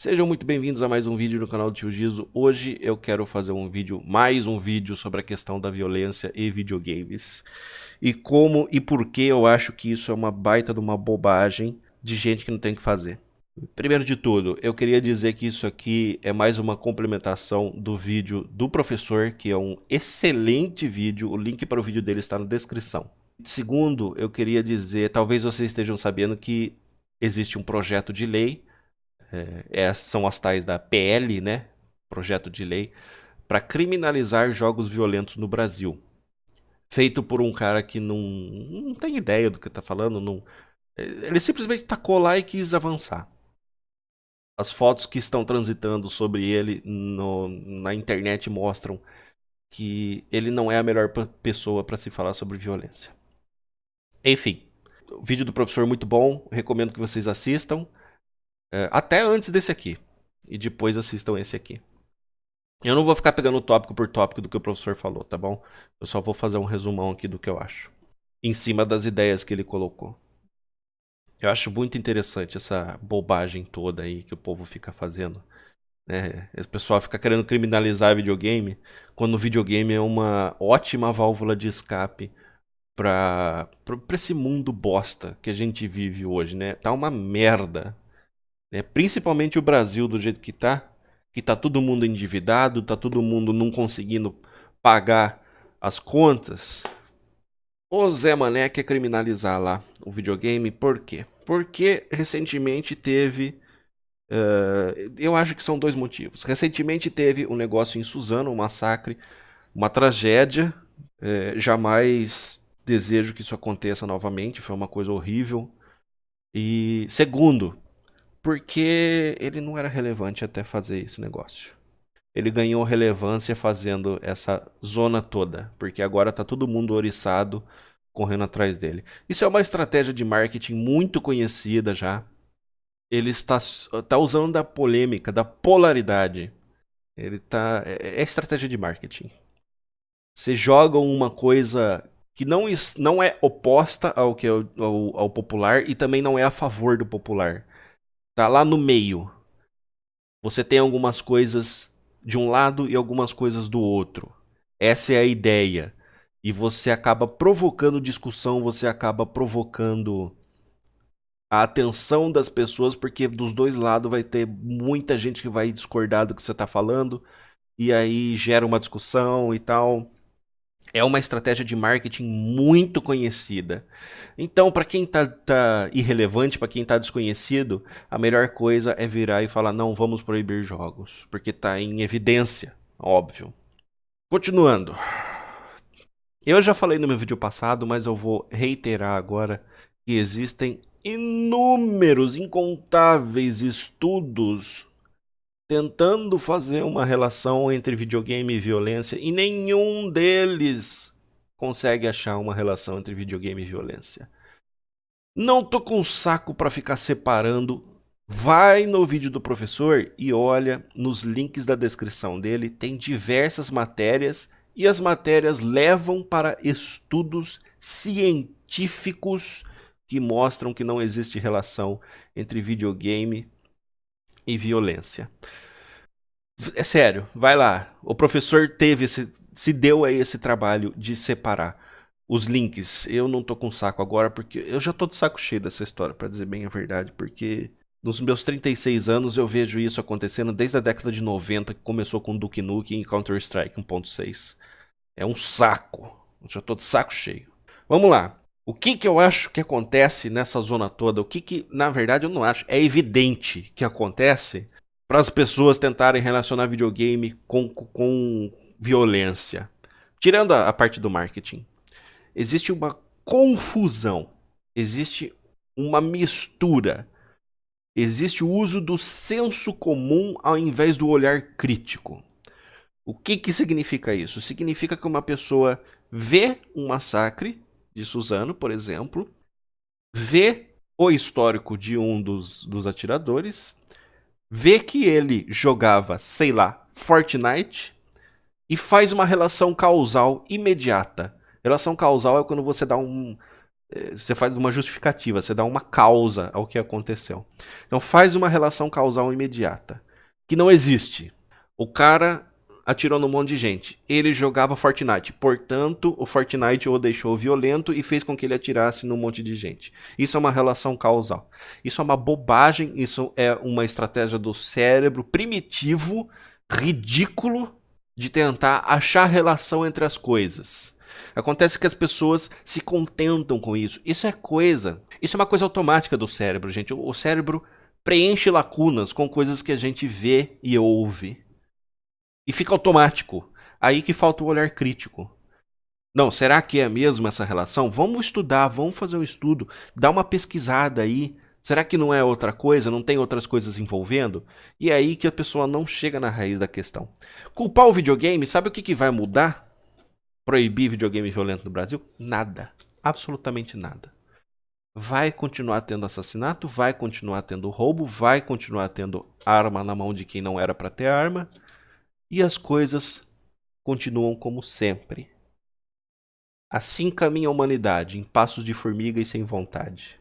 Sejam muito bem-vindos a mais um vídeo no canal do Tio Gizo. Hoje eu quero fazer mais um vídeo sobre a questão da violência e videogames. E como e por que eu acho que isso é uma baita de uma bobagem de gente que não tem o que fazer. Primeiro de tudo, eu queria dizer que isso aqui é mais uma complementação do vídeo do professor, que é um excelente vídeo. O link para o vídeo dele está na descrição. Segundo, eu queria dizer, talvez vocês estejam sabendo que existe um projeto de lei, são as tais da PL, né? Projeto de lei, para criminalizar jogos violentos no Brasil. Feito por um cara que não tem ideia do que tá falando, ele simplesmente tacou lá e quis avançar. As fotos que estão transitando sobre ele na internet mostram que ele não é a melhor pessoa para se falar sobre violência. Enfim, o vídeo do professor é muito bom, recomendo que vocês assistam. Até antes desse aqui. E depois assistam esse aqui. Eu não vou ficar pegando tópico por tópico do que o professor falou, tá bom? Eu só vou fazer um resumão aqui do que eu acho. Em cima das ideias que ele colocou. Eu acho muito interessante essa bobagem toda aí que o povo fica fazendo. Né? O pessoal fica querendo criminalizar videogame, quando o videogame é uma ótima válvula de escape pra esse mundo bosta que a gente vive hoje, né? Tá uma merda. Né? Principalmente o Brasil do jeito que tá todo mundo endividado, tá todo mundo não conseguindo pagar as contas. O Zé Mané quer criminalizar lá o videogame, por quê? Porque recentemente teve. Eu acho que são dois motivos. Recentemente teve um negócio em Suzano, um massacre, uma tragédia. Jamais desejo que isso aconteça novamente, foi uma coisa horrível. E segundo, porque ele não era relevante até fazer esse negócio. Ele ganhou relevância fazendo essa zona toda, porque agora tá todo mundo oriçado correndo atrás dele. Isso é uma estratégia de marketing muito conhecida já. Ele está usando da polêmica, da polaridade. É estratégia de marketing. Você joga uma coisa que não é oposta ao que é ao popular e também não é a favor do popular. Tá lá no meio. Você tem algumas coisas de um lado e algumas coisas do outro. Essa é a ideia. E você acaba provocando discussão, você acaba provocando a atenção das pessoas, porque dos dois lados vai ter muita gente que vai discordar do que você está falando, e aí gera uma discussão e tal. É uma estratégia de marketing muito conhecida. Então, para quem tá irrelevante, para quem tá desconhecido, a melhor coisa é virar e falar: não, vamos proibir jogos, porque tá em evidência, óbvio. Continuando. Eu já falei no meu vídeo passado, mas eu vou reiterar agora que existem inúmeros, incontáveis estudos tentando fazer uma relação entre videogame e violência, e nenhum deles consegue achar uma relação entre videogame e violência. Não tô com saco para ficar separando. Vai no vídeo do professor e olha nos links da descrição dele, tem diversas matérias e as matérias levam para estudos científicos que mostram que não existe relação entre videogame e violência. É sério, vai lá. O professor se deu a esse trabalho de separar os links. Eu não tô com saco agora, porque eu já tô de saco cheio dessa história, pra dizer bem a verdade, porque nos meus 36 anos eu vejo isso acontecendo desde a década de 90, que começou com Duke Nukem e Counter-Strike 1.6. É um saco. Eu já tô de saco cheio. Vamos lá. O que eu acho que acontece nessa zona toda? Na verdade, eu não acho. É evidente que acontece para as pessoas tentarem relacionar videogame com violência. Tirando a parte do marketing. Existe uma confusão. Existe uma mistura. Existe o uso do senso comum ao invés do olhar crítico. O que significa isso? Significa que uma pessoa vê um massacre de Suzano, por exemplo, vê o histórico de um dos atiradores, vê que ele jogava, sei lá, Fortnite e faz uma relação causal imediata. Relação causal é quando você dá Você faz uma justificativa, você dá uma causa ao que aconteceu. Então faz uma relação causal imediata, que não existe. O cara atirou num monte de gente. Ele jogava Fortnite, portanto, o Fortnite o deixou violento e fez com que ele atirasse num monte de gente. Isso é uma relação causal. Isso é uma bobagem, isso é uma estratégia do cérebro primitivo, ridículo, de tentar achar relação entre as coisas. Acontece que as pessoas se contentam com isso. Isso é uma coisa automática do cérebro, gente. O cérebro preenche lacunas com coisas que a gente vê e ouve. E fica automático. Aí que falta o olhar crítico. Não, será que é mesmo essa relação? Vamos estudar, vamos fazer um estudo, dá uma pesquisada aí. Será que não é outra coisa? Não tem outras coisas envolvendo? E é aí que a pessoa não chega na raiz da questão. Culpar o videogame, sabe o que vai mudar? Proibir videogame violento no Brasil? Nada. Absolutamente nada. Vai continuar tendo assassinato, vai continuar tendo roubo, vai continuar tendo arma na mão de quem não era para ter arma. E as coisas continuam como sempre. Assim caminha a humanidade, em passos de formiga e sem vontade.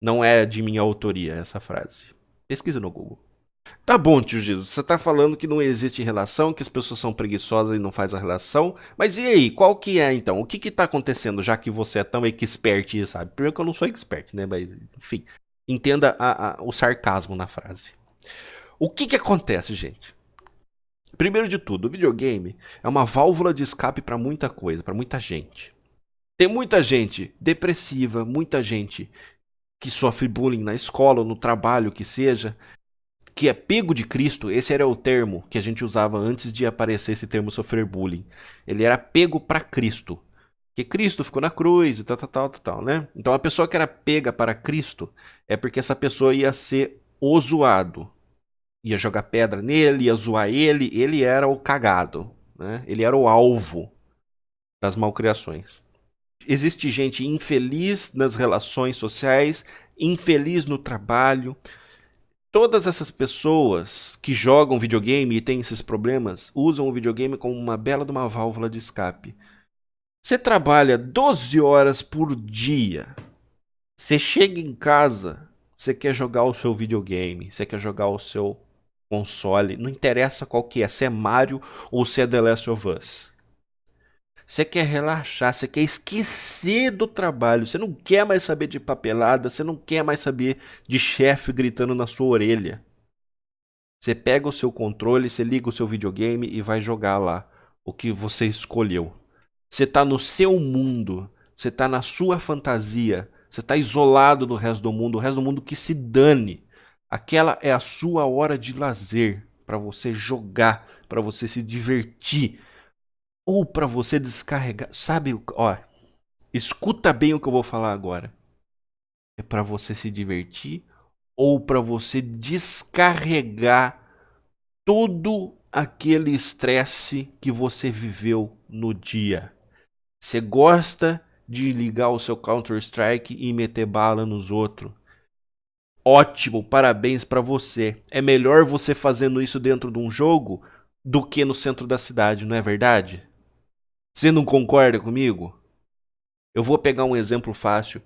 Não é de minha autoria essa frase. Pesquisa no Google. Tá bom, tio Jesus, você tá falando que não existe relação, que as pessoas são preguiçosas e não faz a relação, mas e aí, qual que é então? O que que tá acontecendo, já que você é tão expert e sabe? Primeiro que eu não sou expert, né, mas enfim, entenda o sarcasmo na frase. O que que acontece, gente? Primeiro de tudo, o videogame é uma válvula de escape pra muita coisa, pra muita gente. Tem muita gente depressiva, muita gente que sofre bullying na escola ou no trabalho, que seja, que é pego de Cristo. Esse era o termo que a gente usava antes de aparecer esse termo sofrer bullying. Ele era pego para Cristo. Porque Cristo ficou na cruz e tal, né? Então a pessoa que era pega para Cristo é porque essa pessoa ia ser o zoado. Ia jogar pedra nele, ia zoar ele era o cagado, né? Ele era o alvo das malcriações. Existe gente infeliz nas relações sociais, infeliz no trabalho. Todas essas pessoas que jogam videogame e têm esses problemas usam o videogame como uma bela de uma válvula de escape. Você trabalha 12 horas por dia. Você chega em casa, você quer jogar o seu videogame, você quer jogar o seu console, não interessa qual que é, se é Mario ou se é The Last of Us. Você quer relaxar, você quer esquecer do trabalho, você não quer mais saber de papelada, você não quer mais saber de chefe gritando na sua orelha. Você pega o seu controle, você liga o seu videogame e vai jogar lá o que você escolheu. Você tá no seu mundo, você tá na sua fantasia, você tá isolado do resto do mundo, o resto do mundo que se dane. Aquela é a sua hora de lazer, para você jogar, para você se divertir, ou para você descarregar. Sabe, ó, escuta bem o que eu vou falar agora. É para você se divertir ou para você descarregar todo aquele estresse que você viveu no dia. Você gosta de ligar o seu Counter-Strike e meter bala nos outros. Ótimo, parabéns para você. É melhor você fazendo isso dentro de um jogo do que no centro da cidade, não é verdade? Você não concorda comigo? Eu vou pegar um exemplo fácil.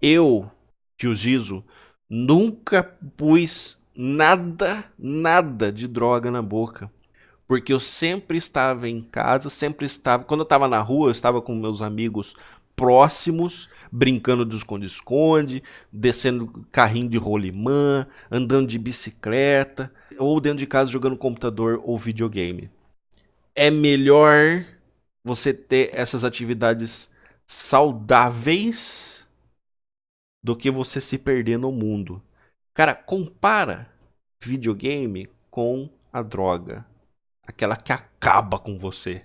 Eu, tio Giso, nunca pus nada de droga na boca. Porque eu sempre estava em casa, sempre estava. Quando eu estava na rua, eu estava com meus amigos próximos, brincando de esconde-esconde, descendo carrinho de rolimã, andando de bicicleta, ou dentro de casa jogando computador ou videogame. É melhor você ter essas atividades saudáveis do que você se perder no mundo. Cara, compara videogame com a droga. Aquela que acaba com você.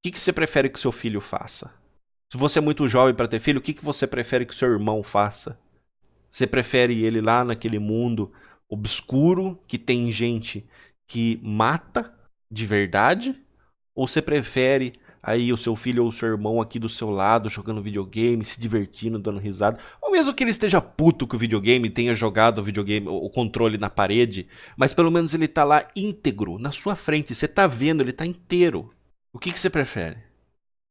O que você prefere que seu filho faça? Se você é muito jovem para ter filho, o que você prefere que seu irmão faça? Você prefere ele lá naquele mundo obscuro, que tem gente que mata de verdade? Ou você prefere aí o seu filho ou o seu irmão aqui do seu lado, jogando videogame, se divertindo, dando risada? Ou mesmo que ele esteja puto com o videogame, tenha jogado o videogame, o controle na parede, mas pelo menos ele tá lá íntegro, na sua frente, você tá vendo, ele tá inteiro. O que você prefere?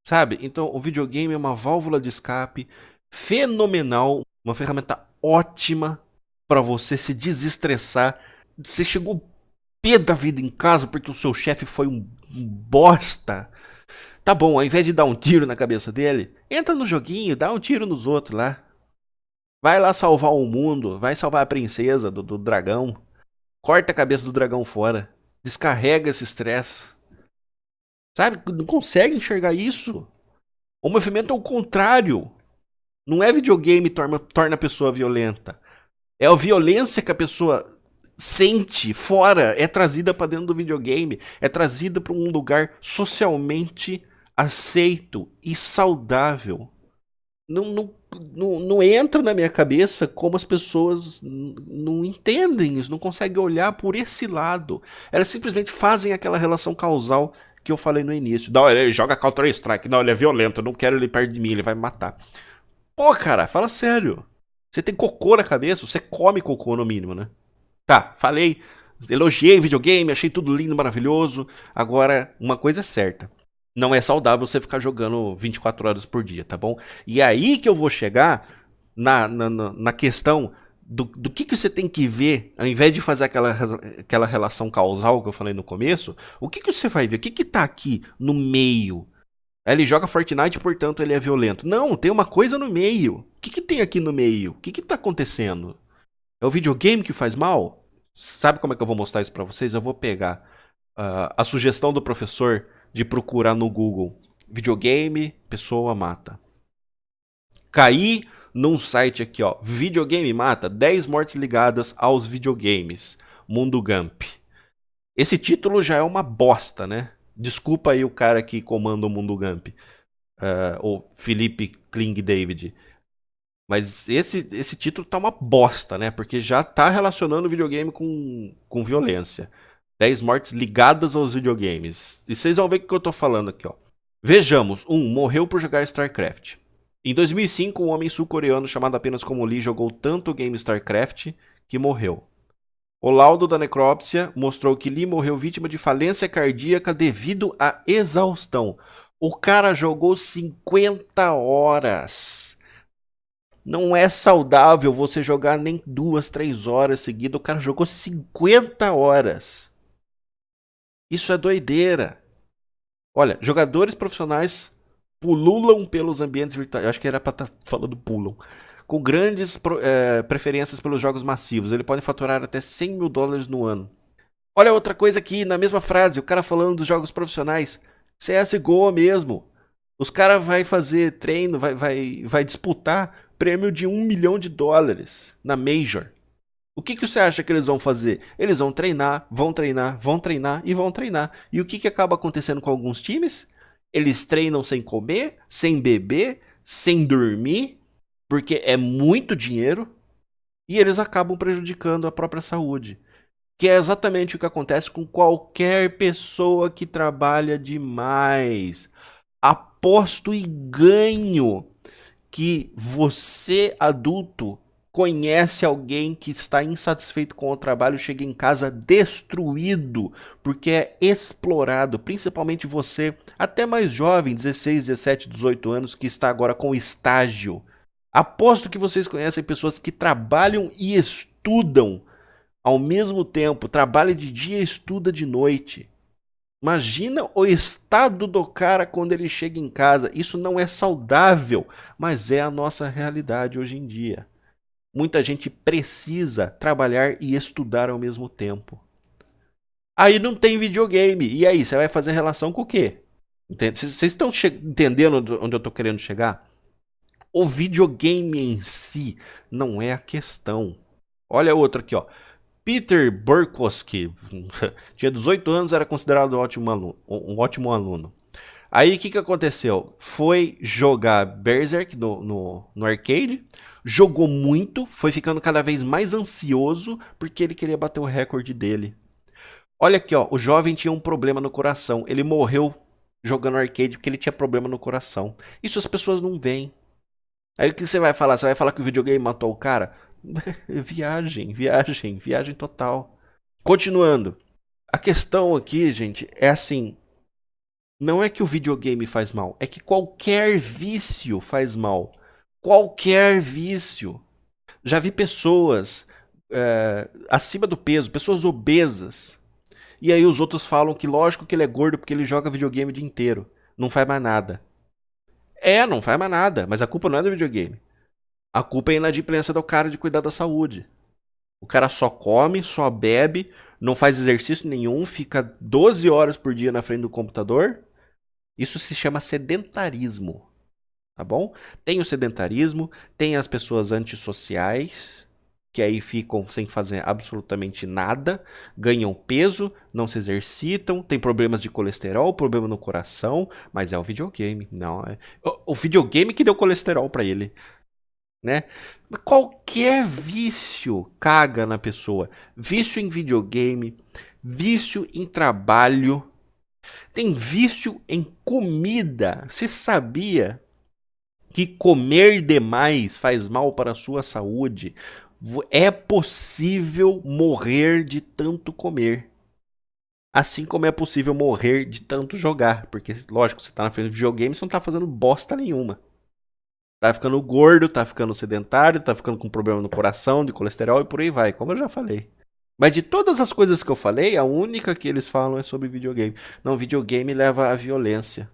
Sabe? Então o videogame é uma válvula de escape fenomenal, uma ferramenta ótima para você se desestressar. Você chegou pé da vida em casa porque o seu chefe foi um bosta. Tá bom, ao invés de dar um tiro na cabeça dele, entra no joguinho, dá um tiro nos outros lá. Vai lá salvar o mundo, vai salvar a princesa do dragão. Corta a cabeça do dragão fora. Descarrega esse estresse. Sabe? Não consegue enxergar isso. O movimento é o contrário. Não é videogame torna a pessoa violenta. É a violência que a pessoa sente fora, é trazida para dentro do videogame, é trazida para um lugar socialmente aceito e saudável. Não entra na minha cabeça como as pessoas não entendem isso, não conseguem olhar por esse lado. Elas simplesmente fazem aquela relação causal que eu falei no início. Não, ele joga Counter-Strike, não, ele é violento, eu não quero ele perto de mim, ele vai me matar. Pô, cara, fala sério. Você tem cocô na cabeça? Você come cocô no mínimo, né? Tá, falei, elogiei videogame, achei tudo lindo, maravilhoso. Agora, uma coisa é certa. Não é saudável você ficar jogando 24 horas por dia, tá bom? E é aí que eu vou chegar na questão do que você tem que ver, ao invés de fazer aquela relação causal que eu falei no começo, o que você vai ver? O que tá aqui no meio? Ele joga Fortnite, portanto ele é violento. Não, tem uma coisa no meio. O que tem aqui no meio? O que tá acontecendo? É o videogame que faz mal? Sabe como é que eu vou mostrar isso pra vocês? Eu vou pegar a sugestão do professor de procurar no Google videogame, pessoa mata. Caí num site aqui, ó, videogame mata, 10 mortes ligadas aos videogames, Mundo Gump. Esse título já é uma bosta, né? Desculpa aí o cara que comanda o Mundo Gump, o Felipe Kling David. Mas esse título tá uma bosta, né? Porque já tá relacionando o videogame com violência. 10 mortes ligadas aos videogames. E vocês vão ver o que eu tô falando aqui, ó. Vejamos. 1. Morreu por jogar StarCraft. Em 2005, um homem sul-coreano chamado apenas como Lee jogou tanto o game StarCraft que morreu. O laudo da necrópsia mostrou que Lee morreu vítima de falência cardíaca devido à exaustão. O cara jogou 50 horas. Não é saudável você jogar nem 2, 3 horas seguidas. O cara jogou 50 horas. Isso é doideira. Olha, jogadores profissionais pululam pelos ambientes virtuais. Eu acho que era pra estar falando pulam. Com grandes preferências pelos jogos massivos. Ele pode faturar até 100 mil dólares no ano. Olha outra coisa aqui, na mesma frase, o cara falando dos jogos profissionais. CSGO mesmo. Os caras vai fazer treino, vai disputar prêmio de 1 milhão de dólares na Major. O que você acha que eles vão fazer? Eles vão treinar, vão treinar, vão treinar e vão treinar. E o que acaba acontecendo com alguns times? Eles treinam sem comer, sem beber, sem dormir, porque é muito dinheiro, e eles acabam prejudicando a própria saúde. Que é exatamente o que acontece com qualquer pessoa que trabalha demais. Aposto e ganho que você, adulto, conhece alguém que está insatisfeito com o trabalho, chega em casa destruído, porque é explorado, principalmente você, até mais jovem, 16, 17, 18 anos, que está agora com estágio. Aposto que vocês conhecem pessoas que trabalham e estudam ao mesmo tempo, trabalha de dia e estuda de noite. Imagina o estado do cara quando ele chega em casa. Isso não é saudável, mas é a nossa realidade hoje em dia. Muita gente precisa trabalhar e estudar ao mesmo tempo. Aí não tem videogame. E aí, você vai fazer relação com o quê? Vocês estão entendendo onde eu estou querendo chegar? O videogame em si não é a questão. Olha outro aqui, ó. Peter Burkowski tinha 18 anos, era considerado um ótimo aluno. Aí o que aconteceu? Foi jogar Berserk no arcade, jogou muito, foi ficando cada vez mais ansioso porque ele queria bater o recorde dele. Olha aqui, ó, o jovem tinha um problema no coração, ele morreu jogando arcade porque ele tinha problema no coração. Isso as pessoas não veem. Aí o que você vai falar? Você vai falar que o videogame matou o cara? Viagem total. Continuando. A questão aqui, gente, é assim. Não é que o videogame faz mal, é que qualquer vício faz mal. Qualquer vício. Já vi pessoas acima do peso, pessoas obesas. E aí os outros falam que lógico que ele é gordo porque ele joga videogame o dia inteiro. Não faz mais nada. Não faz mais nada. Mas a culpa não é do videogame. A culpa é a inadimplência do cara de cuidar da saúde. O cara só come, só bebe, não faz exercício nenhum, fica 12 horas por dia na frente do computador. Isso se chama sedentarismo. Tá bom? Tem o sedentarismo, tem as pessoas antissociais, que aí ficam sem fazer absolutamente nada, ganham peso, não se exercitam, tem problemas de colesterol, problema no coração, mas é o videogame, não é o videogame que deu colesterol para ele, né? Qualquer vício caga na pessoa, vício em videogame, vício em trabalho, tem vício em comida. Você sabia que comer demais faz mal para a sua saúde? É possível morrer de tanto comer. Assim como é possível morrer de tanto jogar. Porque, lógico, você tá na frente do videogame, você não tá fazendo bosta nenhuma. Tá ficando gordo, tá ficando sedentário, tá ficando com problema no coração, de colesterol e por aí vai, como eu já falei. Mas de todas as coisas que eu falei, a única que eles falam é sobre videogame. Não, videogame leva à violência.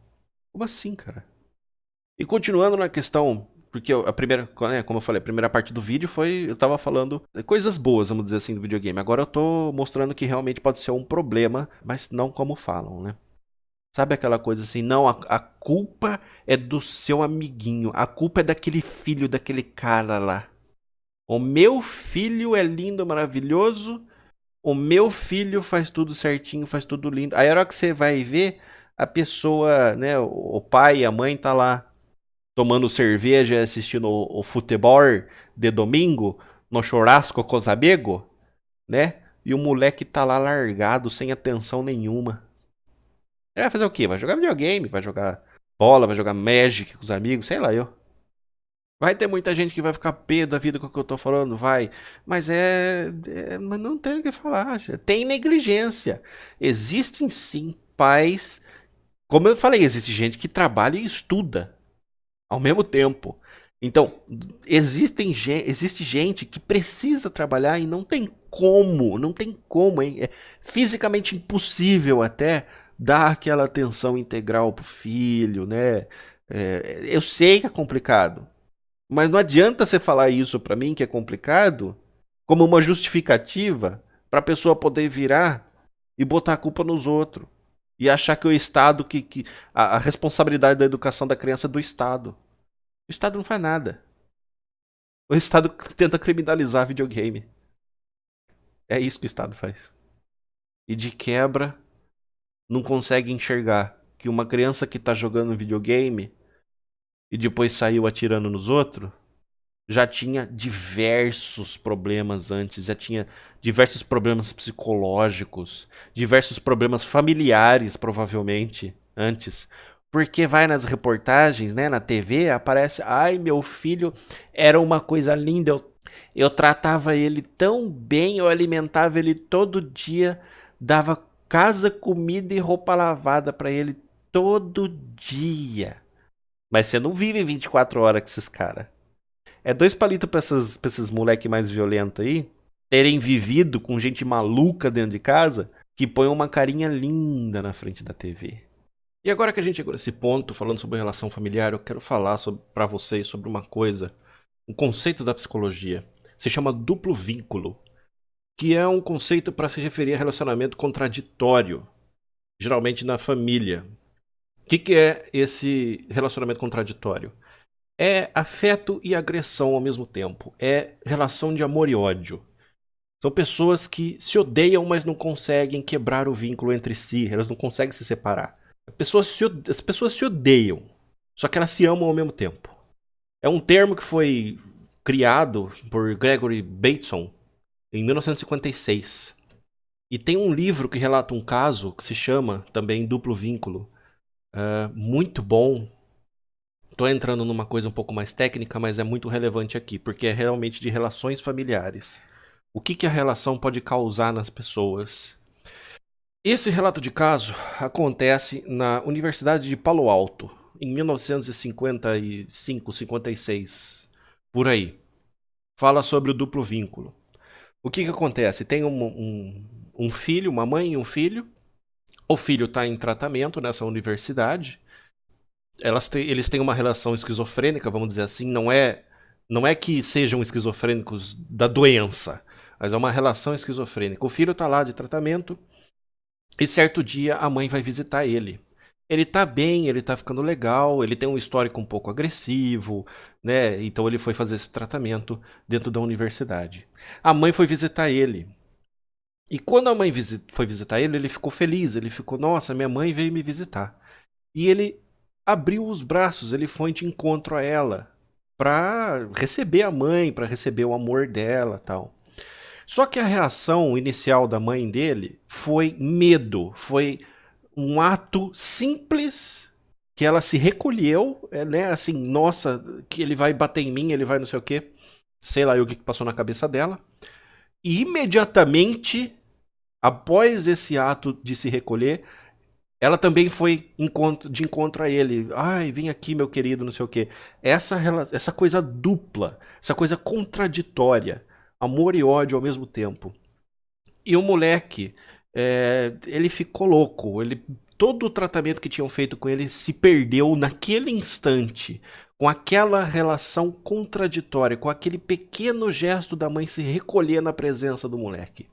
Como assim, cara? E continuando na questão, porque a primeira, né, como eu falei, a primeira parte do vídeo foi, eu tava falando coisas boas, vamos dizer assim, do videogame. Agora eu tô mostrando que realmente pode ser um problema, mas não como falam, né? Sabe aquela coisa assim, não, a culpa é do seu amiguinho, a culpa é daquele filho daquele cara lá. O meu filho é lindo, maravilhoso, o meu filho faz tudo certinho, faz tudo lindo. Aí a hora que você vai ver, a pessoa, né, o pai e a mãe tá lá tomando cerveja, assistindo o futebol de domingo, no churrasco com os amigos, né? E o moleque tá lá largado, sem atenção nenhuma. Ele vai fazer o quê? Vai jogar videogame, vai jogar bola, vai jogar Magic com os amigos, sei lá eu. Vai ter muita gente que vai ficar pé da vida com o que eu tô falando, vai. Mas mas não tem o que falar. Tem negligência. Existem sim pais. Como eu falei, existe gente que trabalha e estuda ao mesmo tempo. Então, existe gente que precisa trabalhar e não tem como, hein? É fisicamente impossível até dar aquela atenção integral pro filho, né? Eu sei que é complicado, mas não adianta você falar isso pra mim que é complicado como uma justificativa pra pessoa poder virar e botar a culpa nos outros e achar que o Estado que a responsabilidade da educação da criança é do Estado. O Estado não faz nada. O Estado tenta criminalizar videogame. É isso que o Estado faz. E de quebra, não consegue enxergar que uma criança que tá jogando videogame e depois saiu atirando nos outros, já tinha diversos problemas antes, já tinha diversos problemas psicológicos, diversos problemas familiares, provavelmente, antes. Porque vai nas reportagens, né, na TV, aparece, ai, meu filho era uma coisa linda, eu tratava ele tão bem, eu alimentava ele todo dia, dava casa, comida e roupa lavada pra ele todo dia. Mas você não vive 24 horas com esses caras. É dois palitos pra esses moleque mais violentos aí terem vivido com gente maluca dentro de casa que põe uma carinha linda na frente da TV. E agora que a gente chegou nesse ponto, falando sobre relação familiar, eu quero falar pra vocês sobre uma coisa, um conceito da psicologia. Se chama duplo vínculo, que é um conceito para se referir a relacionamento contraditório, geralmente na família. O que é esse relacionamento contraditório? É afeto e agressão ao mesmo tempo. É relação de amor e ódio. São pessoas que se odeiam, mas não conseguem quebrar o vínculo entre si. Elas não conseguem se separar. As pessoas se odeiam, só que elas se amam ao mesmo tempo. É um termo que foi criado por Gregory Bateson em 1956. E tem um livro que relata um caso que se chama também Duplo Vínculo. Muito bom. Tô entrando numa coisa um pouco mais técnica, mas é muito relevante aqui, porque é realmente de relações familiares. O que a relação pode causar nas pessoas? Esse relato de caso acontece na Universidade de Palo Alto, em 1955, 56, por aí. Fala sobre o duplo vínculo. O que acontece? Tem um filho, uma mãe e um filho. O filho está em tratamento nessa universidade. Eles têm uma relação esquizofrênica, vamos dizer assim. Não é que sejam esquizofrênicos da doença, mas é uma relação esquizofrênica. O filho está lá de tratamento e certo dia a mãe vai visitar ele. Ele tá bem, ele tá ficando legal, ele tem um histórico um pouco agressivo, né? Então ele foi fazer esse tratamento dentro da universidade. A mãe foi visitar ele. E quando a mãe foi visitar ele, ele ficou feliz, ele ficou, nossa, minha mãe veio me visitar. E ele abriu os braços, ele foi de encontro a ela para receber a mãe, para receber o amor dela, tal. Só que a reação inicial da mãe dele foi medo, foi um ato simples que ela se recolheu, né? Assim, nossa, que ele vai bater em mim, ele vai não sei o quê. Sei lá o que passou na cabeça dela. E imediatamente, após esse ato de se recolher, ela também foi de encontro a ele. Ai, vem aqui, meu querido, não sei o quê. Essa coisa dupla, essa coisa contraditória, amor e ódio ao mesmo tempo. E o moleque, ele ficou louco. Todo o tratamento que tinham feito com ele se perdeu naquele instante, com aquela relação contraditória, com aquele pequeno gesto da mãe se recolher na presença do moleque.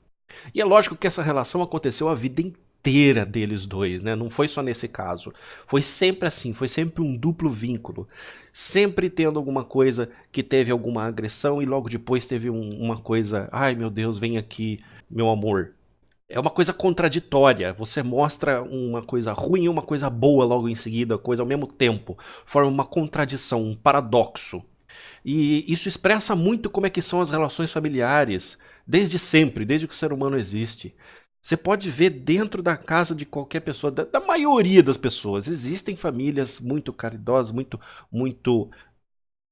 E é lógico que essa relação aconteceu a vida inteira deles dois, né? Não foi só nesse caso. Foi sempre assim, foi sempre um duplo vínculo. Sempre tendo alguma coisa que teve alguma agressão e logo depois teve uma coisa, ai meu Deus, vem aqui, meu amor. É uma coisa contraditória. Você mostra uma coisa ruim e uma coisa boa logo em seguida, coisa ao mesmo tempo. Forma uma contradição, um paradoxo. E isso expressa muito como é que são as relações familiares, desde sempre, desde que o ser humano existe. Você pode ver dentro da casa de qualquer pessoa, da maioria das pessoas. Existem famílias muito caridosas, muito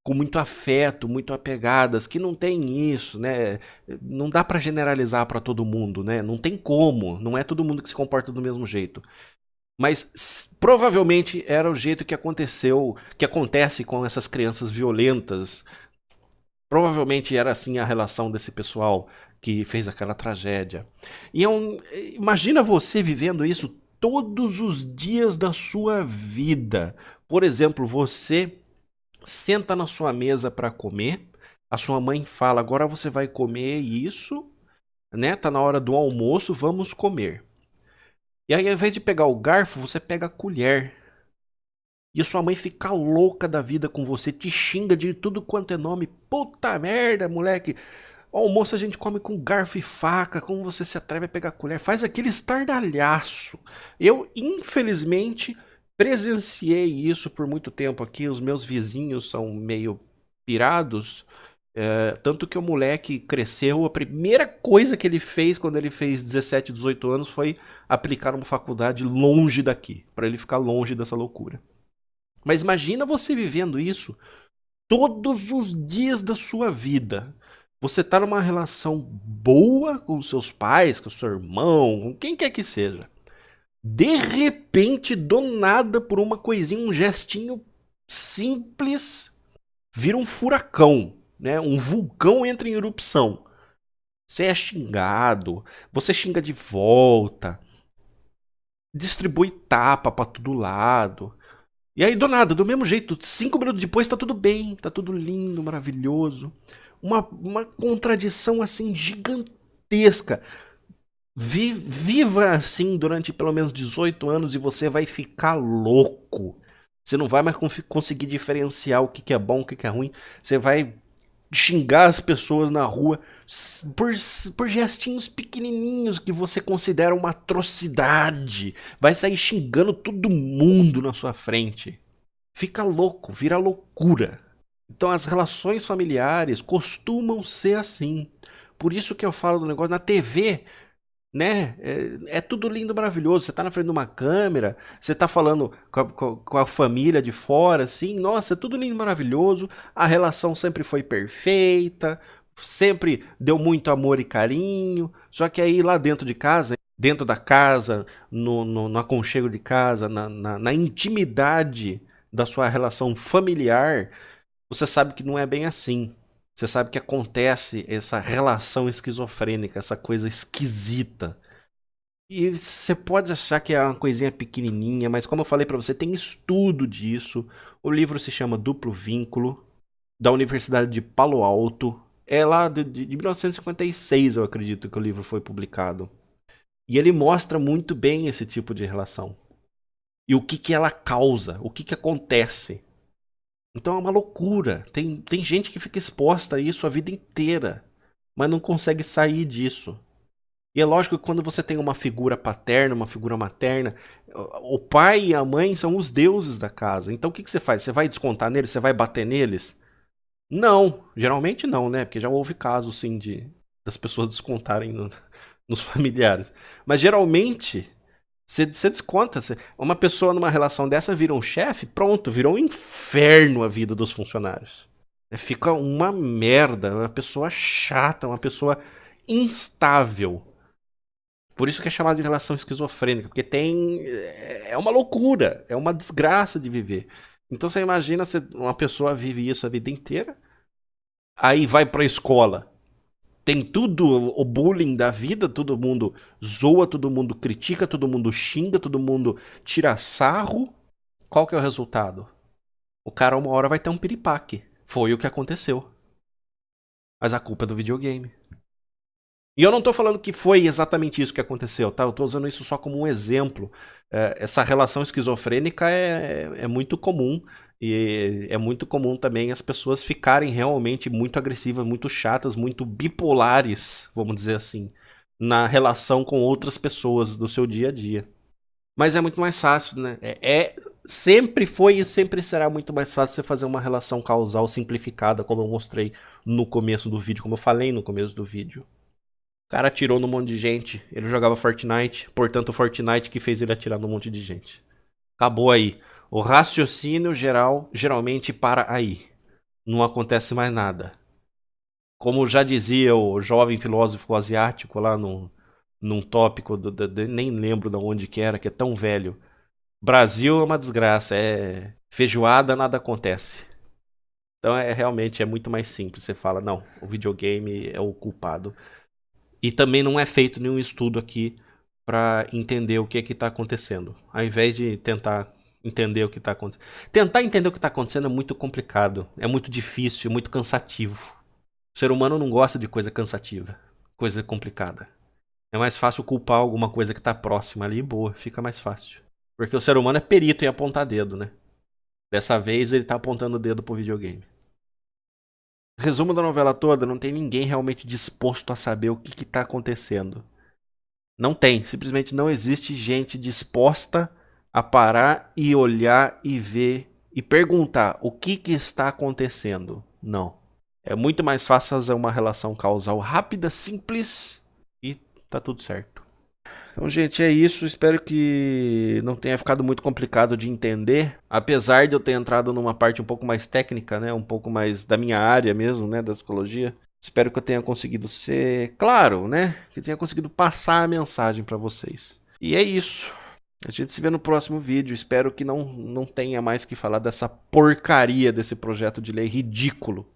com muito afeto, muito apegadas, que não tem isso, né? Não dá pra generalizar pra todo mundo, né? Não tem como, não é todo mundo que se comporta do mesmo jeito. Mas provavelmente era o jeito que aconteceu, que acontece com essas crianças violentas. Provavelmente era assim a relação desse pessoal que fez aquela tragédia. E imagina você vivendo isso todos os dias da sua vida. Por exemplo, você senta na sua mesa para comer, a sua mãe fala: agora você vai comer isso, né? Tá na hora do almoço, vamos comer. E aí, ao invés de pegar o garfo, você pega a colher. E a sua mãe fica louca da vida com você, te xinga de tudo quanto é nome. Puta merda, moleque. O almoço a gente come com garfo e faca. Como você se atreve a pegar a colher? Faz aquele estardalhaço. Eu, infelizmente, presenciei isso por muito tempo aqui. Os meus vizinhos são meio pirados. Tanto que o moleque cresceu, a primeira coisa que ele fez quando ele fez 17, 18 anos foi aplicar uma faculdade longe daqui, para ele ficar longe dessa loucura. Mas imagina você vivendo isso todos os dias da sua vida. Você tá numa relação boa com seus pais, com seu irmão, com quem quer que seja. De repente, do nada, por uma coisinha, um gestinho simples, vira um furacão, né? Um vulcão entra em erupção. Você é xingado, você xinga de volta, distribui tapa pra todo lado. E aí, do nada, do mesmo jeito, 5 minutos depois tá tudo bem, tá tudo lindo, maravilhoso. Uma contradição assim gigantesca. Viva assim durante pelo menos 18 anos e você vai ficar louco. Você não vai mais conseguir diferenciar o que é bom, o que é ruim. Você vai xingar as pessoas na rua por gestinhos pequenininhos que você considera uma atrocidade. Vai sair xingando todo mundo na sua frente. Fica louco, vira loucura. Então as relações familiares costumam ser assim. Por isso que eu falo do negócio na TV, né? É tudo lindo, maravilhoso. Você tá na frente de uma câmera, você tá falando com a família de fora, assim, nossa, é tudo lindo, maravilhoso. A relação sempre foi perfeita, sempre deu muito amor e carinho. Só que aí lá dentro de casa, dentro da casa, no aconchego de casa, na intimidade da sua relação familiar, você sabe que não é bem assim. Você sabe que acontece essa relação esquizofrênica, essa coisa esquisita. E você pode achar que é uma coisinha pequenininha, mas como eu falei pra você, tem estudo disso. O livro se chama Duplo Vínculo, da Universidade de Palo Alto. É lá de 1956, eu acredito, que o livro foi publicado. E ele mostra muito bem esse tipo de relação. E o que, que ela causa, o que, que acontece. Então é uma loucura. Tem gente que fica exposta a isso a vida inteira, mas não consegue sair disso. E é lógico que quando você tem uma figura paterna, uma figura materna, o pai e a mãe são os deuses da casa. Então o que, que você faz? Você vai descontar neles? Você vai bater neles? Não, geralmente não, né? Porque já houve casos, sim, das pessoas descontarem nos familiares. Mas geralmente, você desconta. Uma pessoa numa relação dessa vira um chefe, pronto, virou um inferno a vida dos funcionários. Fica uma merda, uma pessoa chata, uma pessoa instável. Por isso que é chamado de relação esquizofrênica, porque tem. É uma loucura, é uma desgraça de viver. Então você imagina se uma pessoa vive isso a vida inteira, aí vai pra escola. Tem tudo o bullying da vida, todo mundo zoa, todo mundo critica, todo mundo xinga, todo mundo tira sarro. Qual que é o resultado? O cara uma hora vai ter um piripaque. Foi o que aconteceu. Mas a culpa é do videogame. E eu não tô falando que foi exatamente isso que aconteceu, tá? Eu tô usando isso só como um exemplo. Essa relação esquizofrênica é muito comum. E é muito comum também as pessoas ficarem realmente muito agressivas, muito chatas, muito bipolares, vamos dizer assim, na relação com outras pessoas do seu dia a dia. Mas é muito mais fácil, né? Sempre foi e sempre será muito mais fácil você fazer uma relação causal simplificada, como eu mostrei no começo do vídeo, como eu falei no começo do vídeo. O cara atirou num monte de gente. Ele jogava Fortnite, portanto o Fortnite que fez ele atirar num monte de gente. Acabou aí. O raciocínio geral geralmente para aí. Não acontece mais nada. Como já dizia o jovem filósofo asiático lá num tópico, nem lembro de onde que era, que é tão velho. Brasil é uma desgraça, é feijoada, nada acontece. Então realmente é muito mais simples. Você fala, não, o videogame é o culpado. E também não é feito nenhum estudo aqui para entender o que é que está acontecendo. Ao invés de tentar entender o que está acontecendo. Tentar entender o que está acontecendo é muito complicado, é muito difícil, é muito cansativo. O ser humano não gosta de coisa cansativa, coisa complicada. É mais fácil culpar alguma coisa que está próxima ali e boa, fica mais fácil. Porque o ser humano é perito em apontar dedo, né? Dessa vez ele tá apontando o dedo pro videogame. Resumo da novela toda, não tem ninguém realmente disposto a saber o que tá acontecendo. Não tem, simplesmente não existe gente disposta a parar e olhar e ver e perguntar o que está acontecendo. Não. É muito mais fácil fazer uma relação causal rápida, simples e tá tudo certo. Então, gente, é isso. Espero que não tenha ficado muito complicado de entender. Apesar de eu ter entrado numa parte um pouco mais técnica, né? Um pouco mais da minha área mesmo, né? Da psicologia. Espero que eu tenha conseguido ser claro, né? Que eu tenha conseguido passar a mensagem para vocês. E é isso. A gente se vê no próximo vídeo. Espero que não tenha mais que falar dessa porcaria desse projeto de lei ridículo